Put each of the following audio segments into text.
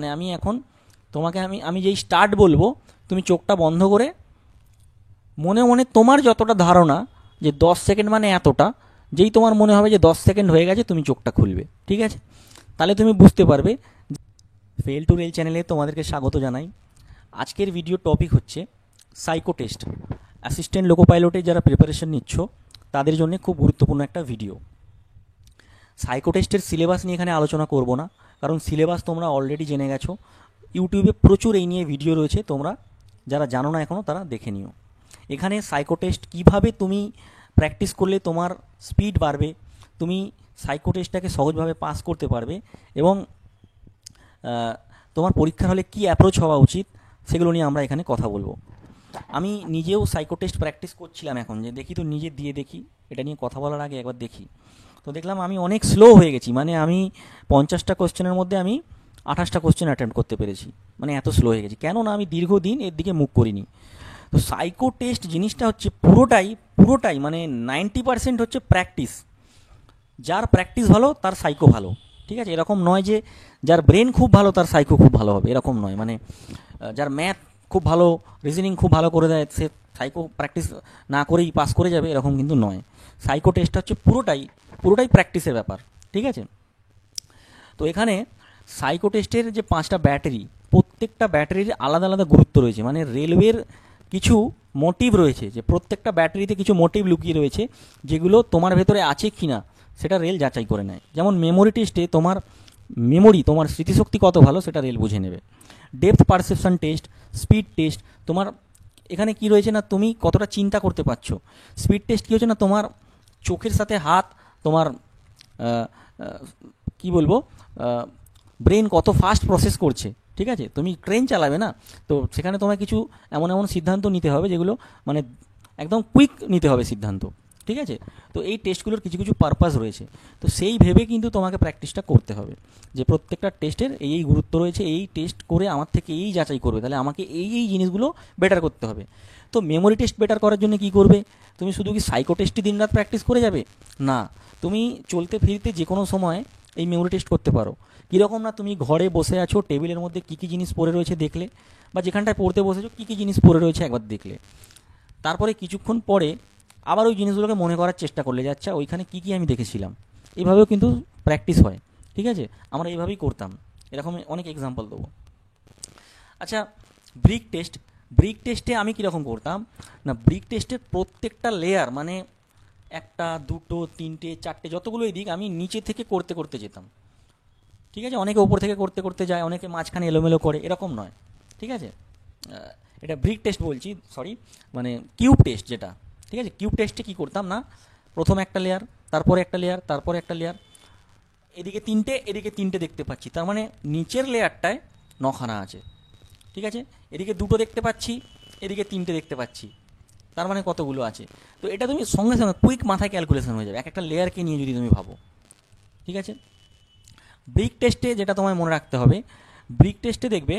মানে আমি এখন তোমাকে আমি আমি যেই স্টার্ট বলবো, তুমি চোখটা বন্ধ করে মনে মনে তোমার যতটা ধারণা যে 10 সেকেন্ড মানে এতটা, যেই তোমার মনে হবে যে 10 সেকেন্ড হয়ে গেছে তুমি চোখটা খুলবে। ঠিক আছে? তাহলে তুমি বুঝতে পারবে। ফেল টু রেল চ্যানেলে তোমাদেরকে স্বাগত জানাই। আজকের ভিডিও টপিক হচ্ছে সাইকো টেস্ট। অ্যাসিস্ট্যান্ট লোকো পাইলটের যারা প্রিপারেশন নিচ্ছ তাদের জন্য খুব গুরুত্বপূর্ণ একটা ভিডিও। সাইকো টেস্টের সিলেবাস নিয়ে এখানে আলোচনা করব না, কারণ সিলেবাস তোমরা অলরেডি জেনে গেছো। ইউটিউবে প্রচুর এই নিয়ে ভিডিও রয়েছে, তোমরা যারা জানো না এখনও তারা দেখে নিও। এখানে সাইকো টেস্ট কীভাবে তুমি প্র্যাকটিস করলে তোমার স্পিড বাড়বে, তুমি সাইকো টেস্টটাকে সহজভাবে পাস করতে পারবে, এবং তোমার পরীক্ষার হলে কী অ্যাপ্রোচ হওয়া উচিত সেগুলো নিয়ে আমরা এখানে কথা বলবো। আমি নিজেও সাইকো টেস্ট প্র্যাকটিস করছিলাম এখন, যে দেখি তো নিজে দিয়ে দেখি, এটা নিয়ে কথা বলার আগে একবার দেখি। তো দেখলাম আমি অনেক স্লো হয়ে গেছি, মানে আমি 50টা কোশ্চেনের মধ্যে আমি 28টা কোশ্চেন অ্যাটেম্প্ট করতে পেরেছি, মানে এত স্লো হয়ে গেছি। কেননা আমি দীর্ঘদিন এর দিকে মুখ করিনি। তো সাইকো টেস্ট জিনিসটা হচ্ছে পুরোটাই মানে 90% হচ্ছে প্র্যাকটিস। যার প্র্যাকটিস ভালো তার সাইকো ভালো। ঠিক আছে? এরকম নয় যে যার ব্রেন খুব ভালো তার সাইকো খুব ভালো হবে, এরকম নয়। মানে যার ম্যাথ খুব ভালো, রিজনিং খুব ভালো করে দেয়, সে সাইকো প্র্যাকটিস না করেই পাস করে যাবে, এরকম কিন্তু নয়। সাইকো টেস্টটা হচ্ছে পুরোটাই প্র্যাকটিসের ব্যাপার। ঠিক আছে? তো এখানে সাইকো টেস্টের যে 5টা ব্যাটারি, প্রত্যেকটা ব্যাটারির আলাদা আলাদা গুরুত্ব রয়েছে। মানে রেলওয়ের কিছু মোটিভ রয়েছে, যে প্রত্যেকটা ব্যাটারিতে কিছু মোটিভ লুকিয়ে রয়েছে, যেগুলো তোমার ভেতরে আছে কি না সেটা রেল যাচাই করে নেয়। যেমন মেমোরি টেস্টে তোমার তোমার স্মৃতিশক্তি কত ভালো সেটা রেল বুঝে নেবে। Depth perception test, speed test, তোমার এখানে কি রয়েছে না তুমি কতটা চিন্তা করতে পারছো। স্পিড টেস্ট কী হচ্ছে না, তোমার চোখের সাথে হাত, তোমার কি বলবো, ব্রেন কত ফাস্ট প্রসেস করছে। ঠিক আছে? তুমি ট্রেন চালাবে না, তো সেখানে তোমায় কিছু এমন এমন সিদ্ধান্ত নিতে হবে যেগুলো মানে একদম কুইক নিতে হবে সিদ্ধান্ত। ঠিক আছে? তো এই টেস্টগুলোর কিছু কিছু পারপাস রয়েছে, তো সেই ভেবে কিন্তু তোমাকে প্র্যাকটিসটা করতে হবে, যে প্রত্যেকটা টেস্টের এই গুরুত্ব রয়েছে, এই টেস্ট করে আমার থেকে এই যাচাই করবে, তাহলে আমাকে এই জিনিসগুলো বেটার করতে হবে। তো মেমোরি টেস্ট বেটার করার জন্য কি করবে? তুমি শুধু কি সাইকো টেস্টই দিনরাত প্র্যাকটিস করে যাবে? না, তুমি চলতে ফিরতে যে কোনো সময় এই মেমোরি টেস্ট করতে পারো। কীরকম না, তুমি ঘরে বসে আছো, টেবিলের মধ্যে কী কী জিনিস পড়ে রয়েছে দেখলে, বা যেখানটায় পড়তে বসেছো কী কী জিনিস পড়ে রয়েছে একবার দেখলে, তারপরে কিছুক্ষণ পরে আবার ওই জিনিসগুলোকে মনে করার চেষ্টা করলে, যে আচ্ছা ওইখানে কী কী আমি দেখেছিলাম। এইভাবেও কিন্তু প্র্যাকটিস হয়। ঠিক আছে? আমরা এইভাবেই করতাম, এরকম অনেক এক্সাম্পল দেবো। আচ্ছা, ব্রিক টেস্টে আমি কীরকম করতাম না, ব্রিক টেস্টের প্রত্যেকটা লেয়ার, মানে একটা, দুটো, তিনটে, চারটে, যতগুলোই দিক আমি নিচে থেকে করতে করতে যেতাম। ঠিক আছে? অনেকে ওপর থেকে করতে করতে যায়, অনেকে মাঝখানে এলোমেলো করে, এরকম নয়। ঠিক আছে? এটা ব্রিক টেস্ট বলছি, সরি, মানে কিউব টেস্ট যেটা। ঠিক আছে? কিউব টেস্টে কী করতাম না, প্রথম একটা লেয়ার, তারপরে একটা লেয়ার, তারপরে একটা লেয়ার, এদিকে তিনটে দেখতে পাচ্ছি, তার মানে নিচের লেয়ারটায় 9খানা আছে। ঠিক আছে? এদিকে দুটো দেখতে পাচ্ছি, এদিকে তিনটে দেখতে পাচ্ছি, তার মানে কতগুলো আছে। তো এটা তুমি সঙ্গে সঙ্গে কুইক মাথায় ক্যালকুলেশন হয়ে যাবে, এক একটা লেয়ারকে নিয়ে যদি তুমি ভাবো। ঠিক আছে? ব্রিক টেস্টে যেটা তোমায় মনে রাখতে হবে, ব্রিক টেস্টে দেখবে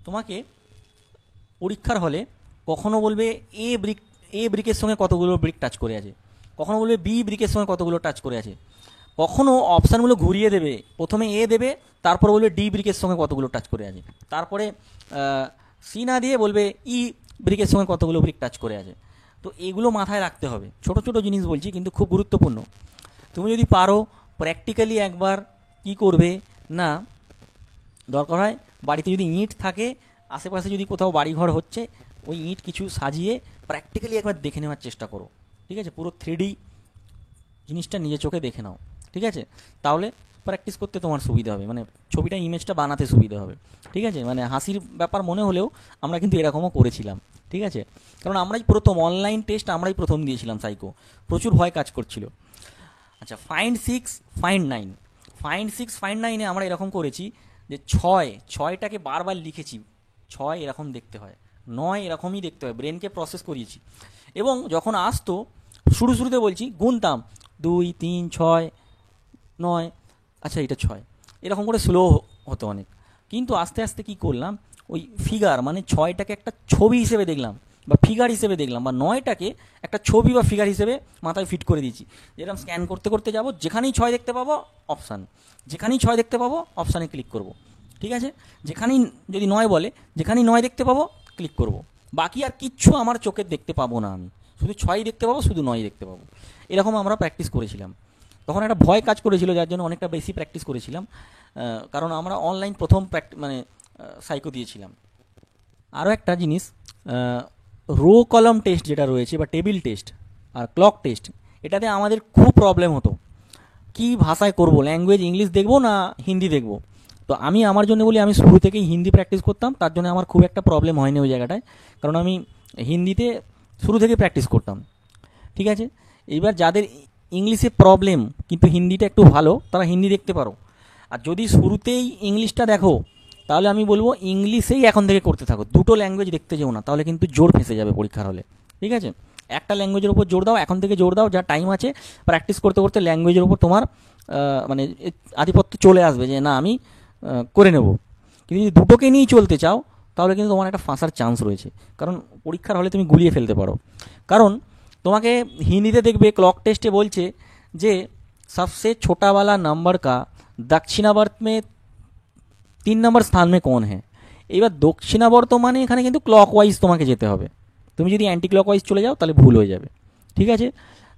তোমাকে পরীক্ষার হলে কখনো বলবে এ ব্রিকের সঙ্গে কতগুলো ব্রিক টাচ করে আছে, কখনো বলবে বি ব্রিকের সঙ্গে কতগুলো টাচ করে আছে, কখনো অপশানগুলো ঘুরিয়ে দেবে, প্রথমে এ দেবে, তারপর বলবে ডি ব্রিকের সঙ্গে কতগুলো টাচ করে আছে, তারপরে সি না দিয়ে বলবে ই ব্রিকের সঙ্গে কতগুলো ব্রিক টাচ করে আছে। তো এগুলো মাথায় রাখতে হবে, ছোট ছোট জিনিস বলছি কিন্তু খুব গুরুত্বপূর্ণ। তুমি যদি পারো প্র্যাকটিক্যালি একবার কি করবে না, দরকার হয় বাড়িতে যদি ইঁট থাকে, আশেপাশে যদি কোথাও বাড়িঘর হচ্ছে, ওই ইঁট কিছু সাজিয়ে প্র্যাকটিক্যালি একবার দেখে নেওয়ার চেষ্টা করো। ঠিক আছে? পুরো 3D জিনিসটা নিজের চোখে দেখে নাও। ঠিক আছে? তাহলে প্র্যাকটিস করতে তোমার সুবিধা হবে, মানে ছবিটা, ইমেজটা বানাতে সুবিধা হবে। ঠিক আছে? মানে হাসির ব্যাপার মনে হলেও আমরা কিন্তু এরকমও করেছিলাম। ঠিক আছে? কারণ আমরাই প্রথম অনলাইন টেস্ট আমরাই প্রথম দিয়েছিলাম সাইকো, প্রচুর ভয় কাজ করছিল। আচ্ছা, ফাইন্ড 9-এ আমরা এরকম করেছি যে ছয়টাকে বারবার লিখেছি, 6 এরকম দেখতে হয়, 9 এরকমই দেখতে হয়, ব্রেনকে প্রসেস করিয়েছি। এবং যখন আসতো শুরুতে বলছি গুনতাম 2, 3, 6, 9, আচ্ছা এটা 6, এরকম করে স্লো হতো অনেক। কিন্তু আস্তে আস্তে কি করলাম, ওই ফিগার মানে 6টাকে একটা ছবি হিসেবে দেখলাম বা ফিগার হিসেবে দেখলাম, বা 9টাকে একটা ছবি বা ফিগার হিসেবে মাথায় ফিট করে দিয়েছি। যেরকম স্ক্যান করতে করতে যাব, যেখানেই 6 দেখতে পাবো অপশান, যেখানেই 6 দেখতে পাবো অপশানে ক্লিক করব। ঠিক আছে, যেখানেই যদি 9 বলে, যেখানেই 9 দেখতে পাবো ক্লিক করব, বাকি আর কিচ্ছু আমার চোখে দেখতে পাবো না, আমি শুধু 6 দেখতে পাবো, শুধু 9 দেখতে পাবো। এরকম আমরা প্র্যাকটিস করেছিলাম। তখন একটা ভয় কাজ করেছিল, যার জন্য অনেকটা বেশি প্র্যাকটিস করেছিলাম, কারণ আমরা অনলাইন প্রথম মানে সাইকো দিয়েছিলাম। আরও একটা জিনিস, রো কলম টেস্ট যেটা রয়েছে বা টেবিল টেস্ট আর ক্লক টেস্ট, এটাতে আমাদের খুব প্রবলেম হতো। কি ভাষায় করব, ল্যাঙ্গুয়েজ ইংলিশ দেখবো না হিন্দি দেখবো? তো আমি আমার জন্য বলি, আমি শুরু থেকেই হিন্দি প্র্যাকটিস করতাম, তার জন্য আমার খুব একটা প্রবলেম হয়নি ওই জায়গাটায়, কারণ আমি হিন্দিতে শুরু থেকে প্র্যাকটিস করতাম। ঠিক আছে, এইবার যাদের ইংলিশে প্রবলেম কিন্তু হিন্দিটা একটু ভালো, তারা হিন্দি দেখতে পারো। আর যদি শুরুতেই ইংলিশটা দেখো, তাহলে আমি বলবো ইংলিশেই এখন থেকে করতে থাকো, দুটো ল্যাঙ্গুয়েজ দেখতে যেও না, তাহলে কিন্তু জোর ফেঁসে যাবে পরীক্ষার হলে। ঠিক আছে, একটা ল্যাঙ্গুয়েজের উপর জোর দাও, এখন থেকে জোর দাও, যা টাইম আছে প্র্যাকটিস করতে করতে ল্যাঙ্গুয়েজের উপর তোমার মানে আধিপত্য চলে আসবে, যে না আমি করে নেব। কিন্তু যদি দুটোকে নিয়েই চলতে চাও, তাহলে কিন্তু তোমার একটা ফাঁসার চান্স রয়েছে, কারণ পরীক্ষার হলে তুমি গুলিয়ে ফেলতে পারো। কারণ তোমাকে হিন্দিতে দেখবে ক্লক টেস্টে বলছে যে सबसे छोटा वाला नंबर का दक्षिणावर्त में 3 নম্বর স্থান মে কোন হ্যাঁ। এবার দক্ষিণাবর্ত মানে এখানে কিন্তু ক্লক ওয়াইজ তোমাকে যেতে হবে, তুমি যদি অ্যান্টি ক্লক ওয়াইজ চলে যাও তাহলে ভুল হয়ে যাবে। ঠিক আছে,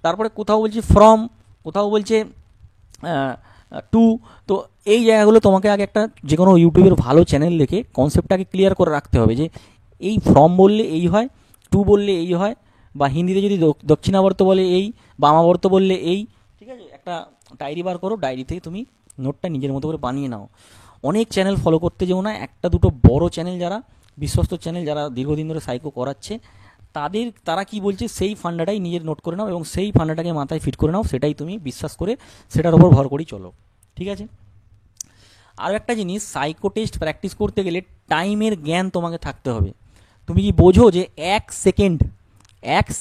তারপরে কোথাও বলছে ফ্রম, কোথাও বলছে টু। তো এই জায়গাগুলো তোমাকে আগে একটা যে কোনো ইউটিউবের ভালো চ্যানেল দেখে কনসেপ্টটাকে ক্লিয়ার করে রাখতে হবে, যে এই ফ্রম বললে এই হয়, টু বললে এই হয়, বা হিন্দিতে যদি দক্ষিণাবর্ত বলে এই, বামাবর্ত বললে এই। ঠিক আছে, একটা ডায়েরি বার করো, ডায়েরি থেকে তুমি নোটটা নিজের মতো করে বানিয়ে নাও। অনেক চ্যানেল ফলো করতে যেও না, একটা দুটো বড় চ্যানেল, যারা বিশ্বস্ত চ্যানেল, যারা দীর্ঘদিন ধরে সাইকো করাচ্ছে, তারা কি বলছে সেই ফান্ডাটাই নিজের নোট করে নাও, এবং সেই ফান্ডাটাকে মাথায় ফিট করে নাও, সেটাই তুমি বিশ্বাস করে সেটার উপর ভর করেই চলো। ঠিক আছে, আরও একটা জিনিস, সাইকো টেস্ট প্র্যাকটিস করতে গেলে টাইমের জ্ঞান তোমাকে থাকতে হবে। তুমি কি বোঝো যে 1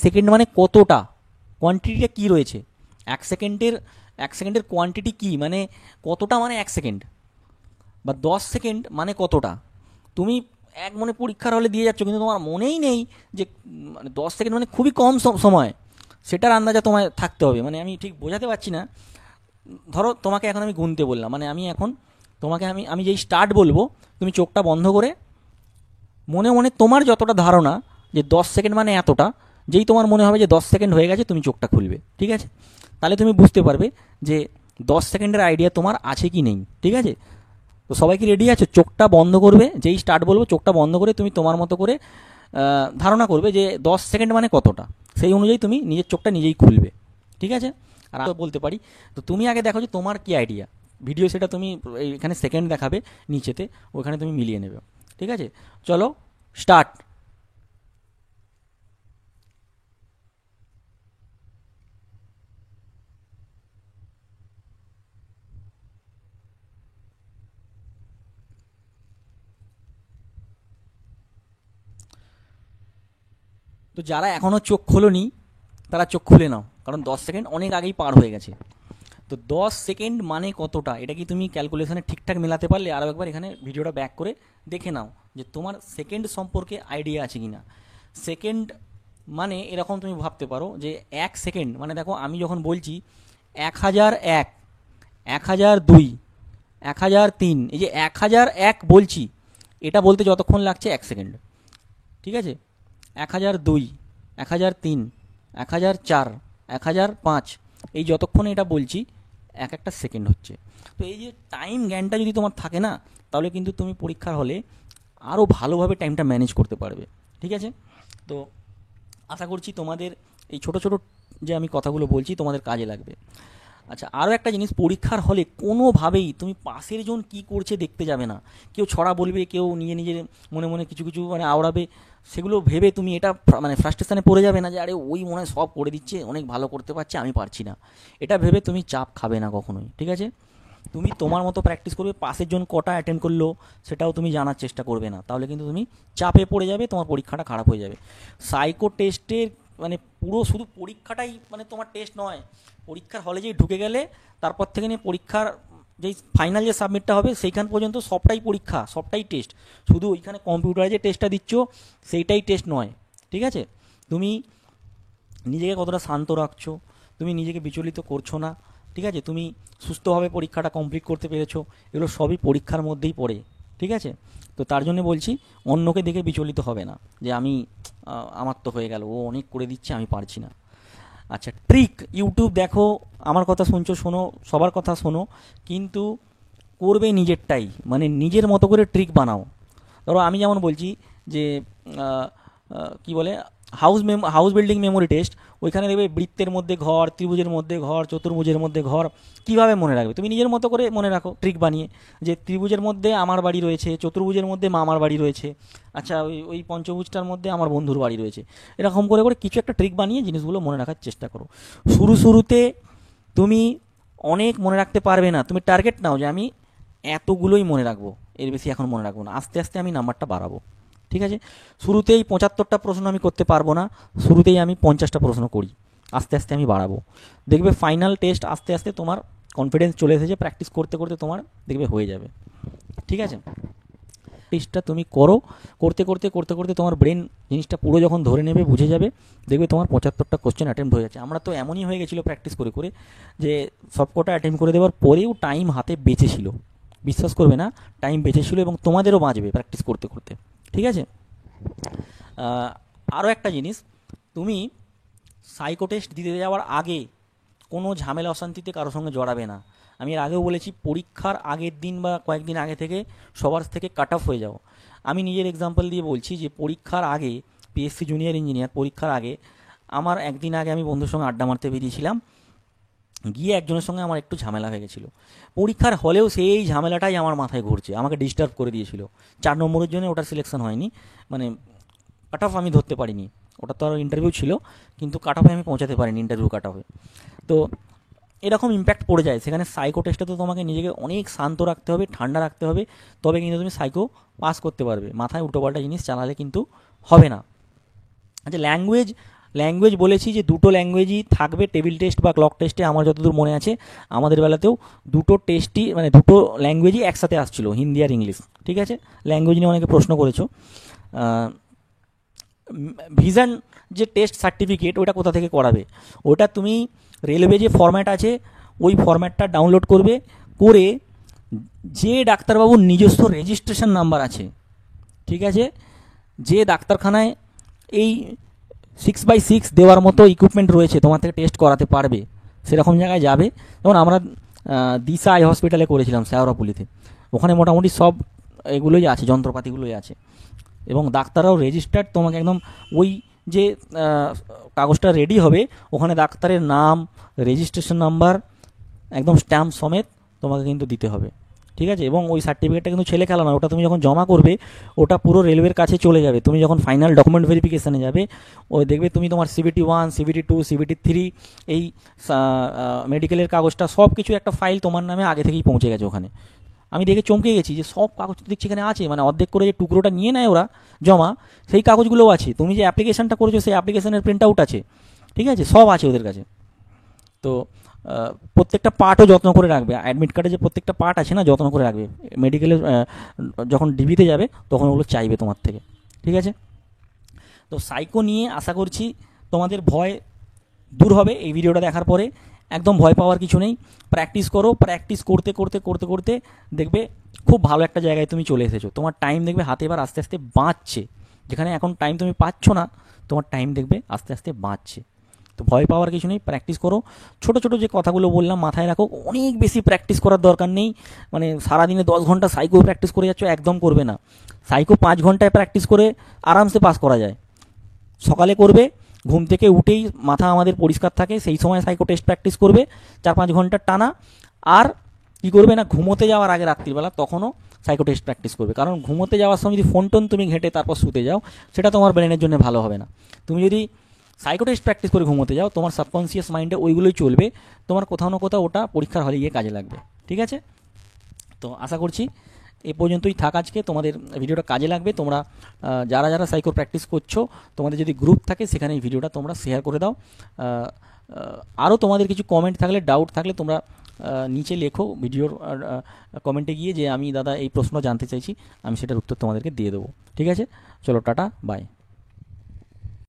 সেকেন্ড মানে কতটা, কোয়ান্টিটিটা কী রয়েছে? 1 সেকেন্ডের কোয়ান্টিটি কী, মানে কতটা, মানে 1 সেকেন্ড, বা 10 সেকেন্ড মানে কতটা। তুমি এক মনে পরীক্ষার হলে দিয়ে যাচ্ছ, কিন্তু তোমার মনেই নেই যে মানে 10 সেকেন্ড মানে খুবই কম সময়, সেটার আন্দাজা তোমায় থাকতে হবে। মানে আমি ঠিক বোঝাতে পারছি না। ধরো তোমাকে এখন আমি গুনতে বললাম, মানে আমি এখন তোমাকে আমি যেই স্টার্ট বলবো, তুমি চোখটা বন্ধ করে মনে মনে তোমার যতটা ধারণা যে 10 সেকেন্ড মানে এতটা, যেই তোমার মনে হবে যে 10 সেকেন্ড হয়ে গেছে, তুমি চোখটা খুলবে। ঠিক আছে, তাহলে তুমি বুঝতে পারবে যে 10 সেকেন্ডের আইডিয়া তোমার আছে কি নেই। ঠিক আছে, তো সবাই কি রেডি আছো? চোখটা বন্ধ করবে, যেই স্টার্ট বলবো চোখটা বন্ধ করে তুমি তোমার মতো করে ধারণা করবে যে 10 সেকেন্ড মানে কতটা, সেই অনুযায়ী তুমি নিজের চোখটা নিজেই খুলবে। ঠিক আছে, আর আমি বলতে পারি, তো তুমি আগে দেখো যে তোমার কি আইডিয়া। ভিডিও সেটা তুমি এখানে সেকেন্ড দেখাবে নিচেতে, ওখানে তুমি মিলিয়ে নেবে। ঠিক আছে, চলো স্টার্ট। তো যারা এখনও চোখ খোলোনি, তারা চোখ খুলে নাও, কারণ 10 সেকেন্ড অনেক আগেই পার হয়ে গেছে। তো 10 সেকেন্ড মানে কতটা, এটা কি তুমি ক্যালকুলেশনে ঠিকঠাক মেলাতে পারলে? আরও একবার এখানে ভিডিওটা ব্যাক করে দেখে নাও যে তোমার সেকেন্ড সম্পর্কে আইডিয়া আছে কি না। সেকেন্ড মানে এরকম তুমি ভাবতে পারো যে 1 সেকেন্ড মানে, দেখো আমি যখন বলছি 1001, 1002, 1003, এই যে 1001 বলছি, এটা বলতে যতক্ষণ লাগছে 1 সেকেন্ড। ঠিক আছে, 1002, 1003, 1004, 1005, এই যতক্ষণে এটা বলছি একটা সেকেন্ড হচ্ছে। তো এই যে টাইম জ্ঞানটা যদি তোমার থাকে না, তাহলে কিন্তু তুমি পরীক্ষার হলে আরও ভালোভাবে টাইমটা ম্যানেজ করতে পারবে। ঠিক আছে, তো আশা করছি তোমাদের এই ছোট ছোট যে আমি কথাগুলো বলছি তোমাদের কাজে লাগবে। আচ্ছা, আরও একটা জিনিস, পরীক্ষার হলে কোনোভাবেই তুমি পাশের জন কী করছে দেখতে যাবে না। কেউ ছড়া বলবে, কেউ নিজে মনে মনে কিছু কিছু মানে আওড়াবে, সেগুলো ভেবে তুমি এটা মানে ফ্রাস্ট্রেশনে পড়ে যাবে না যে আরে ওই মনে হয় সব করে দিচ্ছে, অনেক ভালো করতে পারছে, আমি পারছি না। এটা ভেবে তুমি চাপ খাবে না কখনোই। ঠিক আছে, তুমি তোমার মতো প্র্যাকটিস করবে, পাশের জন কটা অ্যাটেন্ড করলো সেটাও তুমি জানার চেষ্টা করবে না, তাহলে কিন্তু তুমি চাপে পড়ে যাবে, তোমার পরীক্ষাটা খারাপ হয়ে যাবে। সাইকো টেস্টের মানে পুরো শুধু পরীক্ষাটাই মানে তোমার টেস্ট নয়, পরীক্ষার হলে যেই ঢুকে গেলে তারপর থেকে নিয়ে পরীক্ষার যেই ফাইনাল যে সাবমিটটা হবে সেইখান পর্যন্ত সবটাই পরীক্ষা, সবটাই টেস্ট। শুধু ওইখানে কম্পিউটারে যে টেস্টটা দিচ্ছ সেইটাই টেস্ট নয়। ঠিক আছে, তুমি নিজেকে কতটা শান্ত রাখছো, তুমি নিজেকে বিচলিত করছো না, ঠিক আছে, তুমি সুস্থভাবে পরীক্ষাটা কমপ্লিট করতে পেরেছো, এগুলো সবই পরীক্ষার মধ্যেই পড়ে। ঠিক আছে? তো তার জন্য বলছি অন্যকে দেখে বিচলিত হবে না যে আমি আমার তো হয়ে গেল, ও অনেক করে দিচ্ছে, আমি পারছি না। আচ্ছা, ট্রিক ইউটিউব দেখো, আমার কথা শুনছো, শোনো, সবার কথা শোনো, কিন্তু করবে নিজেরটাই, মানে নিজের মতো করে ট্রিক বানাও। ধরো আমি যেমন বলছি যে কি বলে, হাউস বিল্ডিং মেমোরি টেস্ট, ওইখানে দেখবে বৃত্তের মধ্যে ঘর, ত্রিভুজের মধ্যে ঘর, চতুর্ভুজের মধ্যে ঘর, কিভাবে মনে রাখবে? তুমি নিজের মতো করে মনে রাখো ট্রিক বানিয়ে, যে ত্রিভুজের মধ্যে আমার বাড়ি রয়েছে, চতুর্ভুজের মধ্যে মামার বাড়ি রয়েছে, আচ্ছা ওই ওই পঞ্চভুজটার মধ্যে আমার বন্ধুর বাড়ি রয়েছে। এরকম করে করে কিছু একটা ট্রিক বানিয়ে জিনিসগুলো মনে রাখার চেষ্টা করো। শুরুতে তুমি অনেক মনে রাখতে পারবে না, তুমি টার্গেট নাও যে আমি এতগুলোই মনে রাখবো, এর বেশি এখন মনে রাখবো না, আস্তে আস্তে আমি নাম্বারটা বাড়াবো। ঠিক আছে? শুরুতেই 75টা প্রশ্ন আমি করতে পারবো না, শুরুতেই আমি 50টা প্রশ্ন করি, আস্তে আস্তে আমি বাড়াবো। দেখবে ফাইনাল টেস্ট আস্তে আস্তে তোমার কনফিডেন্স চলে এসেছে, প্র্যাকটিস করতে করতে তোমার দেখবে হয়ে যাবে। ঠিক আছে? টেস্টটা তুমি করো, করতে করতে করতে করতে তোমার ব্রেন জিনিসটা পুরো যখন ধরে নেবে, বুঝে যাবে, দেখবে তোমার 75টা কোশ্চেন অ্যাটেম্প্ট হয়ে যাচ্ছে। আমরা তো এমনই হয়ে গেছিলো প্র্যাকটিস করে করে যে সবকটা অ্যাটেম্প্ট করে দেওয়ার পরেও টাইম হাতে বেঁচে ছিল। বিশ্বাস করবে না, টাইম বেঁচে ছিল, এবং তোমাদেরও বাঁচবে প্র্যাকটিস করতে করতে। ঠিক আছে? আরও একটা জিনিস, তুমি সাইকো টেস্ট দিতে যাওয়ার আগে কোনো ঝামেলা অশান্তিতে কারোর সঙ্গে জড়াবে না। আমি এর আগেও বলেছি, পরীক্ষার আগের দিন বা কয়েকদিন আগে থেকে সবার থেকে কাট অফ হয়ে যাও। আমি নিজের এক্সাম্পল দিয়ে বলছি যে পরীক্ষার আগে, পিএসসি জুনিয়র ইঞ্জিনিয়ার পরীক্ষার আগে, আমার একদিন আগে আমি বন্ধুর সঙ্গে আড্ডা মারতে বেরিয়েছিলাম, গিয়ে একজনের সঙ্গে আমার একটু ঝামেলা হয়ে গেছিলো। পরীক্ষার হলেও সেই ঝামেলাটাই আমার মাথায় ঘুরছে, আমাকে ডিস্টার্ব করে দিয়েছিল। 4 নম্বরের জন্য ওটার সিলেকশন হয়নি, মানে কাট অফ আমি ধরতে পারিনি। ওটা তো আরও ইন্টারভিউ ছিল, কিন্তু কাট অফে আমি পৌঁছাতে পারিনি, ইন্টারভিউ কাট অফে। তো এরকম ইম্প্যাক্ট পড়ে যায় সেখানে। সাইকো টেস্টে তো তোমাকে নিজেকে অনেক শান্ত রাখতে হবে, ঠান্ডা রাখতে হবে, তবে কিন্তু তুমি সাইকো পাস করতে পারবে। মাথায় উল্টোপাল্টা জিনিস চালালে কিন্তু হবে না। আচ্ছা, ল্যাঙ্গুয়েজ বলেছি যে দুটো ল্যাঙ্গুয়েজই থাকবে টেবিল টেস্ট বা ক্লক টেস্টে। আমার যতদূর মনে আছে আমাদের বেলাতেও দুটো টেস্টই, মানে দুটো ল্যাঙ্গুয়েজই একসাথে আসছিল, হিন্দি আর ইংলিশ। ঠিক আছে? ল্যাঙ্গুয়েজ নিয়ে অনেকে প্রশ্ন করেছো। ভিশন যে টেস্ট সার্টিফিকেট, ওটা কোথা থেকে করাবে? ওটা তুমি রেলওয়ে যে ফরম্যাট আছে ওই ফরম্যাটটা ডাউনলোড করবে, করে যে ডাক্তারবাবুর নিজস্ব রেজিস্ট্রেশন নাম্বার আছে, ঠিক আছে, যে ডাক্তারখানায় এই 6x6 দেওয়ার মতো ইকুইপমেন্ট রয়েছে, তোমার থেকে টেস্ট করাতে পারবে, সেরকম জায়গায় যাবে। যেমন আমরা দিশা আই হসপিটালে করেছিলাম শেওড়াফুলিতে, ওখানে মোটামুটি সব এগুলোই আছে, যন্ত্রপাতিগুলোই আছে, এবং ডাক্তাররাও রেজিস্টার্ড। তোমাকে একদম ওই যে কাগজটা রেডি হবে, ওখানে ডাক্তারের নাম, রেজিস্ট্রেশন নাম্বার, একদম স্ট্যাম্প সমেত তোমাকে কিন্তু দিতে হবে। ঠিক আছে? এবং ওই সার্টিফিকেটটা কিন্তু ছেলে খেলা না, ওটা তুমি যখন জমা করবে ওটা পুরো রেলওয়ের কাছে চলে যাবে। তুমি যখন ফাইনাল ডকুমেন্ট ভেরিফিকেশানে যাবে, ওই দেখবে তুমি তোমার CBT1, CBT2, CBT3, এই মেডিকেলের কাগজটা সব কিছু একটা ফাইল তোমার নামে আগে থেকেই পৌঁছে গেছে ওখানে। আমি দেখে চমকে গেছি যে সব কাগজ তো দেখছি এখানে আছে, মানে অর্ধেক করে যে টুকরোটা নিয়ে নেয় ওরা জমা, সেই কাগজগুলোও আছে। তুমি যে অ্যাপ্লিকেশনটা করেছো সেই অ্যাপ্লিকেশনের প্রিন্ট আউট আছে, ঠিক আছে, সব আছে ওদের কাছে। তো প্রত্যেকটা পার্টও যত্ন করে রাখবে, অ্যাডমিট কার্ডে যে প্রত্যেকটা পার্ট আছে না, যত্ন করে রাখবে। মেডিকেলে যখন ডিবিতে যাবে তখন ওগুলো চাইবে তোমার থেকে। ঠিক আছে? তো সাইকো নিয়ে আশা করছি তোমাদের ভয় দূর হবে এই ভিডিওটা দেখার পরে। একদম ভয় পাওয়ার কিছু নেই, প্র্যাকটিস করো। প্র্যাকটিস করতে করতে করতে করতে দেখবে খুব ভালো একটা জায়গায় তুমি চলে এসেছো। তোমার টাইম দেখবে হাতে এবার আস্তে আস্তে বাঁচছে, যেখানে এখন টাইম তুমি পাচ্ছ না, তোমার টাইম দেখবে আস্তে আস্তে বাঁচছে। তো ভয় পাওয়ার কিছু নেই, প্র্যাকটিস করো। ছোট ছোট যে কথাগুলো বললাম মাথায় রাখো, অনেক বেশি প্র্যাকটিস করার দরকার নেই। মানে সারাদিনে 10 ঘন্টা সাইকো প্র্যাকটিস করে যাচ্ছ, একদম করবে না। সাইকো 5 ঘন্টায় প্র্যাকটিস করে আরামসে পাস করা যায়। সকালে করবে, ঘুম থেকে উঠেই মাথা আমাদের পরিষ্কার থাকে, সেই সময় সাইকো টেস্ট প্র্যাকটিস করবে 4-5 ঘন্টার টানা। আর কি করবে না, ঘুমোতে যাওয়ার আগে রাত্রিবেলা তখনও সাইকো টেস্ট প্র্যাকটিস করবে। কারণ ঘুমোতে যাওয়ার সময় যদি ফোন টোন তুমি ঘেঁটে তারপর শুতে যাও, সেটা তোমার ব্রেনের জন্য ভালো হবে না। তুমি যদি সাইকো টেস্ট প্র্যাকটিস করে ঘুমোতে যাও, তোমার সাবকনসিয়াস মাইন্ডে ওইগুলোই চলবে, তোমার কোথাও না কোথাও ওটা পরীক্ষার হলে গিয়ে কাজে লাগবে। ঠিক আছে? তো আশা করছি এ পর্যন্তই থাক আজকে, তোমাদের ভিডিওটা কাজে লাগবে। তোমরা যারা যারা সাইকো প্র্যাকটিস করছো, তোমাদের যদি গ্রুপ থাকে সেখানে এই ভিডিওটা তোমরা শেয়ার করে দাও। আরও তোমাদের কিছু কমেন্ট থাকলে, ডাউট থাকলে তোমরা নিচে লেখো ভিডিওর কমেন্টে গিয়ে, যে আমি দাদা এই প্রশ্ন জানতে চাইছি, আমি সেটার উত্তর তোমাদেরকে দিয়ে দেবো। ঠিক আছে? চলো, টাটা, বাই।